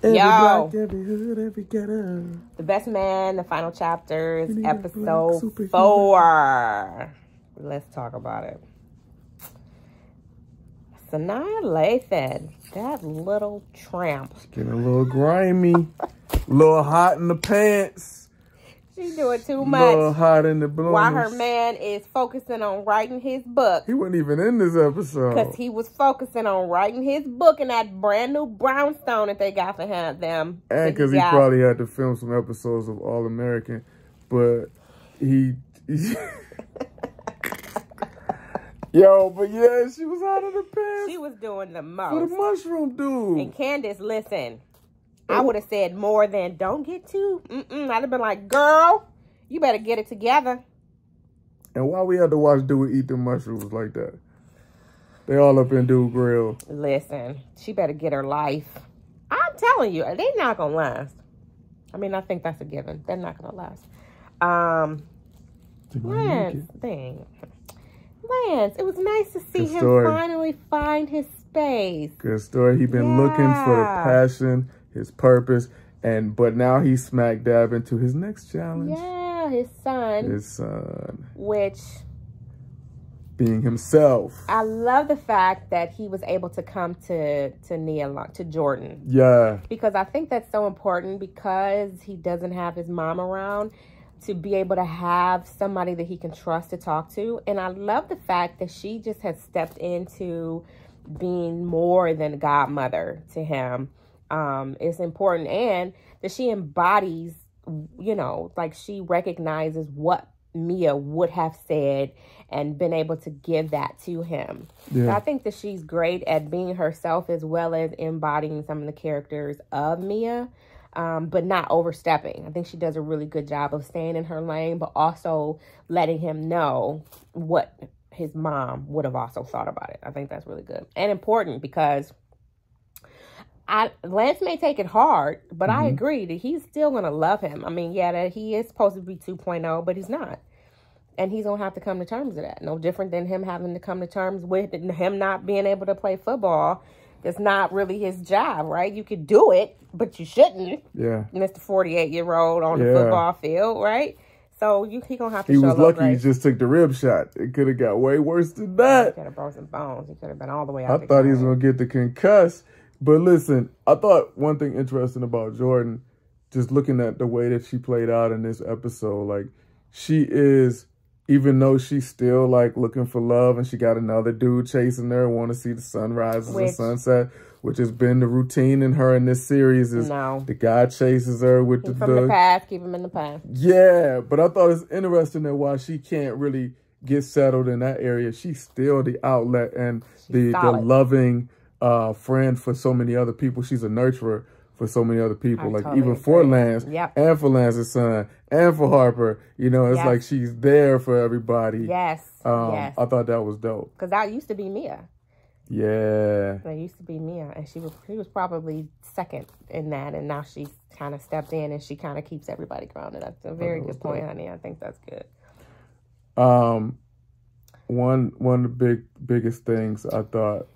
Every Yo, block, every hood, every ghetto. The Best Man, the final chapter is episode 4. Let's talk about it. Sanaa Lathan, that little tramp. It's getting a little grimy, a little hot in the pants. She's doing too much. A little hot in the bloomers. While her man is focusing on writing his book. He wasn't even in this episode. Because he was focusing on writing his book in that brand new brownstone that they got for them. And because he probably had to film some episodes of All American. But he Yo, but yeah, she was out of the pants. She was doing the most. For the mushroom dude. And Candace, listen. I would have said more than, don't get too. I'd have been like, girl, you better get it together. And why we had to watch dude eat the mushrooms like that? They all up in dude grill. Listen, she better get her life. I'm telling you, they're not going to last. I mean, I think that's a given. They're not going to last. Lance, it was nice to see him finally find his space. Good story. He been looking for the passion, his purpose, but now he's smack dab into his next challenge. Yeah, his son. Which, being himself. I love the fact that he was able to come to Nia, to Jordan. Yeah. Because I think that's so important, because he doesn't have his mom around, to be able to have somebody that he can trust to talk to. And I love the fact that she just has stepped into being more than a godmother to him. It's important, and that she embodies, like she recognizes what Mia would have said and been able to give that to him. Yeah. So I think that she's great at being herself, as well as embodying some of the characters of Mia, but not overstepping. I think she does a really good job of staying in her lane, but also letting him know what his mom would have also thought about it. I think that's really good and important, because Lance may take it hard, but I agree that he's still going to love him. I mean, that he is supposed to be 2.0, but he's not. And he's going to have to come to terms with that. No different than him having to come to terms with him not being able to play football. It's not really his job, right? You could do it, but you shouldn't. Yeah. Mr. 48-year-old on the football field, right? So he going to have to show He was lucky grace. He just took the rib shot. It could have got way worse than that. He could have broken some bones. He could have been all the way out. I thought he was going to get the concuss. But listen, I thought one thing interesting about Jordan, just looking at the way that she played out in this episode, like, she is, even though she's still like looking for love, and she got another dude chasing her, want to see the sunrise and sunset, which has been the routine in her in this series, is the guy chases her with the past, keep him in the past. Yeah, but I thought it's interesting that while she can't really get settled in that area, she's still the outlet and the loving friend for so many other people. She's a nurturer for so many other people, even for Lance and for Lance's son and for Harper. It's like she's there for everybody. Yes. I thought that was dope. Because that used to be Mia. Yeah. That used to be Mia, and she was probably second in that, and now she's kind of stepped in, and she kind of keeps everybody grounded. That's a very good point, honey. I think that's good. One of the biggest things I thought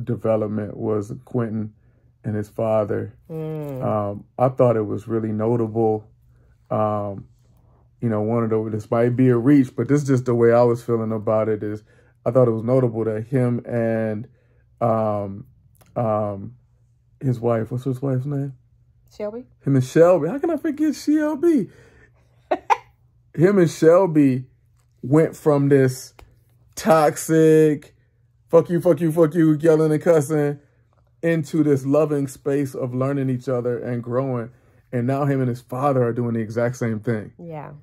development was Quentin and his father. I thought it was really notable. This might be a reach, but this is just the way I was feeling about it. Is I thought it was notable that him and his wife, what's his wife's name? Shelby. Him and Shelby. How can I forget Shelby? Him and Shelby went from this toxic, fuck you, yelling and cussing, into this loving space of learning each other and growing. And now him and his father are doing the exact same thing. Yeah.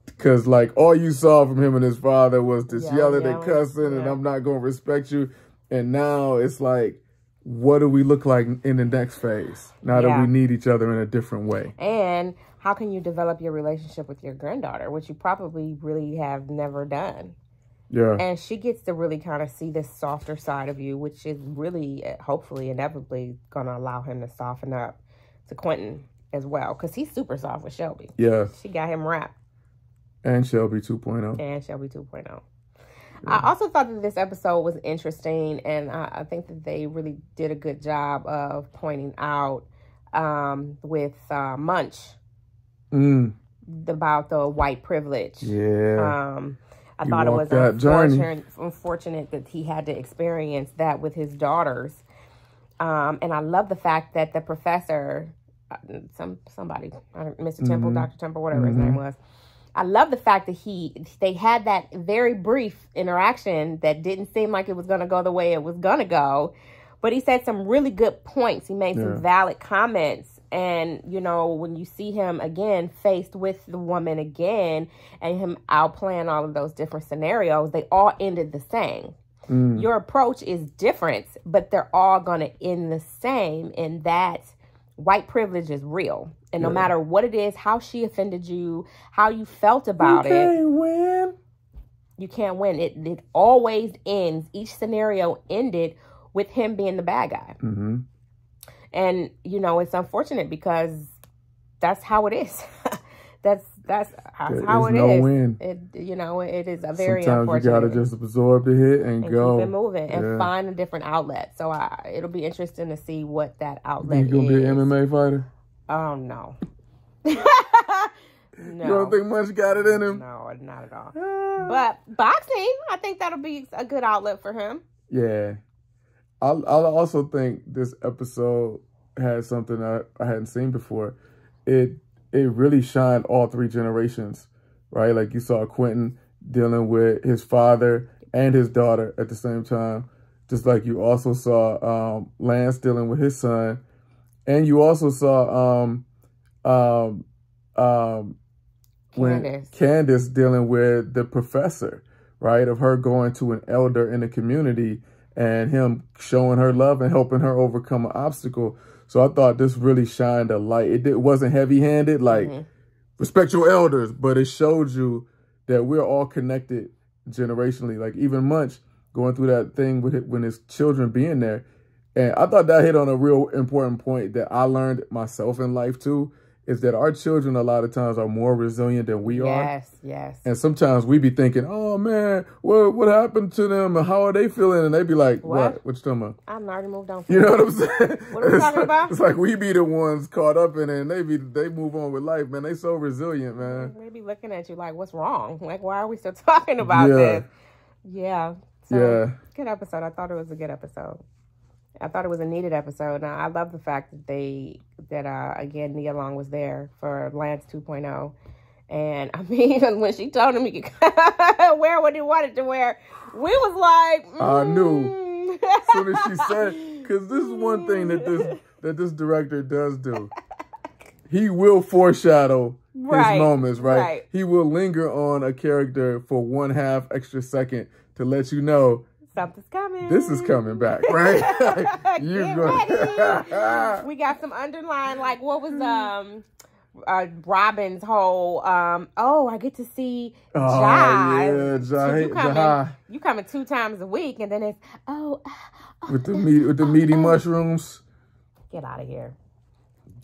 Because, like, all you saw from him and his father was this yelling and cussing, and I'm not going to respect you. And now it's like, what do we look like in the next phase? Now that we need each other in a different way. And how can you develop your relationship with your granddaughter, which you probably really have never done? Yeah. And she gets to really kind of see this softer side of you, which is really, hopefully, inevitably going to allow him to soften up to Quentin as well. Because he's super soft with Shelby. Yeah. She got him wrapped. And Shelby 2.0. And Shelby 2.0. Yeah. I also thought that this episode was interesting. And I think that they really did a good job of pointing out with Munch Mm. about the white privilege. Yeah. I You thought it was walked that journey. unfortunate that he had to experience that with his daughters. And I love the fact that the professor, somebody, Mr. Temple, Dr. Temple, whatever his name was, I love the fact that they had that very brief interaction that didn't seem like it was going to go the way it was going to go. But he said some really good points. He made some valid comments. And, you know, when you see him again faced with the woman again and him outplaying all of those different scenarios, they all ended the same. Your approach is different, but they're all going to end the same in that white privilege is real. And no matter what it is, how she offended you, how you felt about it. You can't win. You can't win. It always ends. Each scenario ended with him being the bad guy. And, you know, it's unfortunate because that's how it is. That's how it is. No win. You know, it is a very Sometimes unfortunate. you got to just absorb the hit and go. Keep it moving and find a different outlet. So it'll be interesting to see what that outlet is. You going to be an MMA fighter? Oh, no. No. You don't think Munch got it in him? No, not at all. But boxing, I think that'll be a good outlet for him. Yeah. I'll also think this episode had something I hadn't seen before. It really shined all three generations, right? Like you saw Quentin dealing with his father and his daughter at the same time, just like you also saw Lance dealing with his son, and you also saw Candace dealing with the professor, right? Of her going to an elder in the community and him showing her love and helping her overcome an obstacle. So I thought this really shined a light. It wasn't heavy-handed, like respect your elders, but it showed you that we're all connected generationally. Like even Munch going through that thing with it when his children being there. And I thought that hit on a real important point that I learned myself in life too, is that our children a lot of times are more resilient than we are. Yes. And sometimes we be thinking, oh man, what happened to them and how are they feeling? And they be like, what? What you talking about? I've already moved on. You know what I'm saying? What are we talking about? It's like we be the ones caught up in it and they move on with life, man. They so resilient, man. They be looking at you like, what's wrong? Like, why are we still talking about this? Yeah. So, good episode. I thought it was a good episode. I thought it was a needed episode. Now, I love the fact that again, Nia Long was there for Lance 2.0. And, I mean, when she told him he could wear what he wanted to wear, we was like, I knew. As soon as she said, because this is one thing that this director does do. He will foreshadow his moments, right? He will linger on a character for 1/2 extra second to let you know something's coming. This is coming back, right? Get ready. We got some underlying, like what was Robin's whole I get to see Jai. Yeah, Jai. You coming 2 times a week, and then it's with the meaty mushrooms. Get out of here.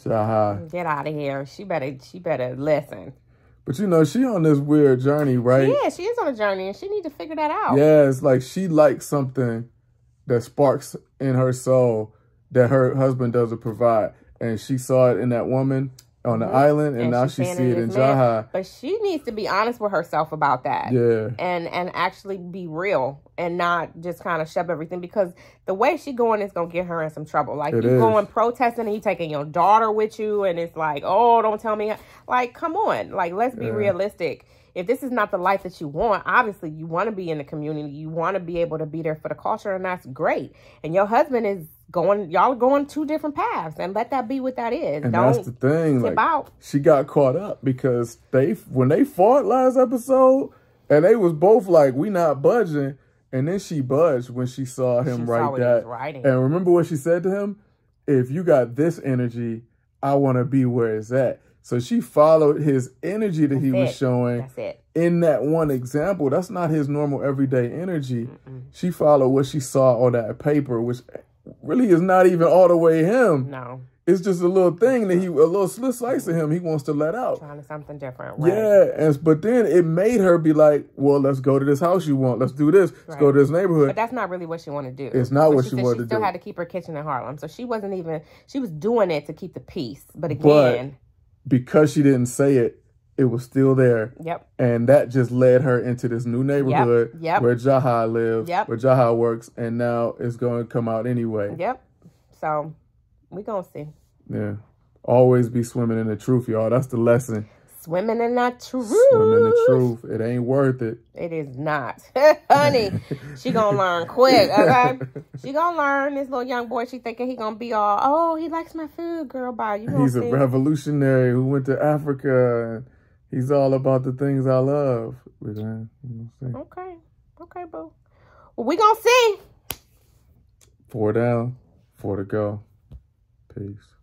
Jai. Get out of here. She better listen. But you know, she on this weird journey, right? Yeah, she is on a journey, and she need to figure that out. Yeah, it's like she likes something that sparks in her soul that her husband doesn't provide. And she saw it in that woman on the island, and now she see it in Jaha. But she needs to be honest with herself about that. Yeah. And actually be real and not just kind of shove everything, because the way she going is going to get her in some trouble. Like, you going protesting and you taking your daughter with you, and it's like, oh, don't tell me. Like, come on. Like, let's be realistic. If this is not the life that you want, obviously you want to be in the community. You want to be able to be there for the culture, and that's great. And your husband is y'all are going 2 different paths, and let that be what that is. And that's the thing. Like, she got caught up because when they fought last episode, and they was both like, we not budging. And then she budged when she saw him write that. And remember what she said to him? If you got this energy, I want to be where it's at. So she followed his energy that he was showing in that one example. That's not his normal everyday energy. She followed what she saw on that paper, which really is not even all the way him. No. it's just a little thing that a little slice of him he wants to let out. Trying to something different, right? Yeah, but then it made her be like, well, let's go to this house you want. Let's do this. Let's go to this neighborhood. But that's not really what she wanted to do. It's not what she wanted to do. She still had to keep her kitchen in Harlem. So she was doing it to keep the peace. But again. But because she didn't say it, it was still there. Yep. And that just led her into this new neighborhood where Jaha lives, where Jaha works, and now it's going to come out anyway. Yep. So we going to see. Yeah. Always be swimming in the truth, y'all. That's the lesson. Swimming in that truth. Swimming in the truth. It ain't worth it. It is not. Honey, she gonna learn quick, okay? She gonna learn. This little young boy, she thinking he gonna be all, oh, he likes my food, girl, bye. He's a revolutionary who went to Africa, and he's all about the things I love. Okay. Okay, boo. Well, we gonna see. 4 down, 4 to go. Peace.